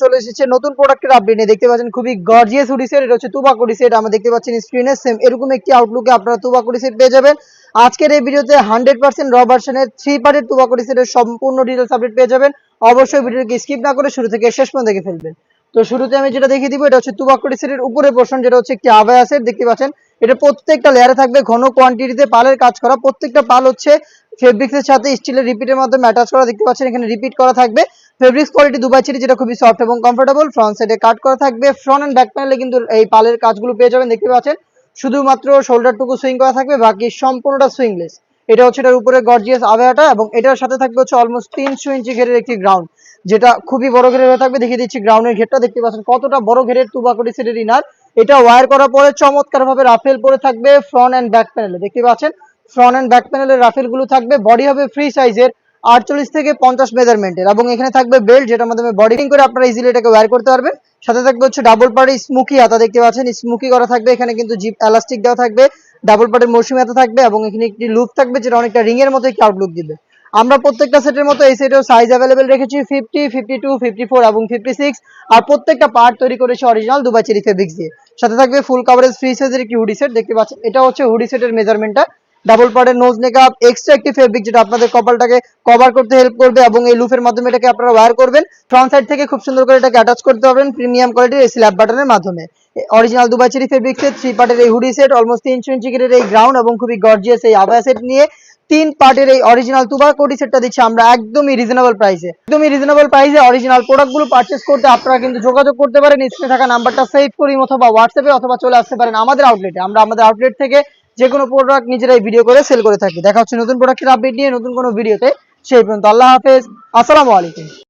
চলে এসেছে নতুন প্রোডাক্টের আপডেট নিয়ে। দেখতে পাচ্ছেন খুবই গর্জিয়াস হুডি সেট। এটা হচ্ছে তুবাকুড়ি সেট। আমরা দেখতে পাচ্ছেন স্ক্রিনে সেম এরকম একটি আউটলুকে আপনারা তুবাকুড়ি সেট পেয়ে যাবেন। আজকের এই ভিডিওতে 100% র ভার্সনের 3 পার্টের তুবাকুড়ি সেটের সম্পূর্ণ ডিটেইলস আপডেট পেয়ে যাবেন। অবশ্যই ভিডিওকে স্কিপ না করে শুরু থেকে শেষ পর্যন্ত দেখে ফেলবেন। তো শুরুতে আমি যেটা দেখিয়ে দিব, এটা হচ্ছে তুবাকুড়ি সেটের উপরে পোরশন, যেটা হচ্ছে একটি আবায়া সেট। দেখতে পাচ্ছেন এটা প্রত্যেকটা লেয়ারে থাকবে ঘন কোয়ান্টিটিতে পালের কাজ করা। প্রত্যেকটা পাল হচ্ছে ফেব্রিক্সের সাথে স্টিলের রিপিটের মাধ্যমে অ্যাটাচ করা। দেখতে পাচ্ছেন এখানে রিপিট করা থাকবে। ফেব্রিক্স কোয়ালিটি দুবাই চেরি, যেটা খুবই সফট এবং কমফোর্টেবল। ফ্রন্ট সাইডে কাট করা থাকবে। ফ্রন্ট এন্ড ব্যাক প্যানেলে কিন্তু এই পালের কাজগুলো পেয়ে যাবেন। দেখতে পাচ্ছেন শুধুমাত্র শোল্ডারটুকু সুইং করা থাকবে, বাকি সম্পূর্ণটা সুইংলেস। এটা হচ্ছে এটার উপরে গর্জিয়াস আবায়াটা, এবং এটার সাথে থাকবে হচ্ছে অলমোস্ট 300 ইঞ্চি ঘেরের একটি গ্রাউন্ড, যেটা খুবই বড় ঘেরের হয়ে থাকবে। দেখিয়ে দিচ্ছি গ্রাউন্ডের ঘেরটা। দেখতে পাচ্ছেন কতটা বড় ঘেরের তুবাকুড়ি সেটের ইনার। এটা ওয়্যার করার পরে চমৎকার ভাবে রাফেল পরে থাকবে ফ্রন্ট এন্ড ব্যাক প্যানেলে। দেখতে পাচ্ছেন ফ্রন্ট এন্ড ব্যাক প্যানেলের রাফেল গুলো থাকবে। বডি হবে ফ্রি সাইজের 48 থেকে 50 মেজারমেন্টের, এবং এখানে থাকবে বেল্ট, যেটার মাধ্যমে বডি করে আপনারা ইজিলি এটাকে ওয়্যার করতে পারবেন। সাথে থাকবে হচ্ছে ডাবল পার্টের স্মুকি হাতা। দেখতে পাচ্ছেন স্মুকি করা থাকবে। এখানে কিন্তু জিপ এলাস্টিক দেওয়া থাকবে। ডাবল পার্টের মৌসুমী হাতা থাকবে, এবং এখানে একটি লুক থাকবে, যেটা অনেকটা রিং এর মতো একটি আউটলুক দিবে। আমরা প্রত্যেকটা সেটের মতো এই সেটেও সাইজ অ্যাভেলেবেল রেখেছি 50, 52, 54 এবং 56। আর প্রত্যেকটা পার্ট তৈরি করেছি অরিজিনাল দুবাই চেরি ফেব্রিক্স দিয়ে। সাথে থাকবে ফুল কভারেজ ফ্রি সাইজের একটি হুডি সেট। দেখতে পাচ্ছেন এটা হচ্ছে হুডি সেটের মেজারমেন্টটা। ডাবল পার্টের নোজ নেকআপ, এক্সট্রা একটি ফেব্রিক, যেটা আপনাদের কপালটাকে কভার করতে হেল্প করবে, এবং এই লুফের মাধ্যমে এটাকে আপনারা ওয়্যার করবেন। ফ্রন্ট সাইড থেকে খুব সুন্দর করে এটাকে অ্যাটাচ করতে পারবেন প্রিমিয়াম কোয়ালিটির এই স্ল্যাব বাটনের মাধ্যমে। অরিজিনাল দুবাই চেরি ফেব্রিক্সের 3 পার্টের এই হুডি সেট, অলমোস্ট 300 ইঞ্চি ঘেরের এই গ্রাউন্ড এবং খুবই গর্জিয়াস এই আবায়া সেট নিয়ে 3 পার্টের এই অরিজিনাল তুবাকুড়ি সেটটা দিচ্ছি আমরা একদমই রিজনেবল প্রাইসে। একদমই রিজনেবল প্রাইসে অরিজিনাল প্রোডাক্টগুলো পারচেজ করতে আপনারা কিন্তু যোগাযোগ করতে পারেন স্ক্রিনে থাকা নাম্বারটা সেভ করি, অথবা হোয়াটসঅ্যাপে, অথবা চলে আসতে পারেন আমাদের আউটলেটে। আমরা আমাদের আউটলেট থেকে যে কোনো প্রোডাক্ট নিজেরাই ভিডিও করে সেল করে থাকি। দেখা হচ্ছে নতুন প্রোডাক্টের আপডেট নিয়ে নতুন কোনো ভিডিওতে। সেই পর্যন্ত আল্লাহ হাফেজ, আসসালামু আলাইকুম।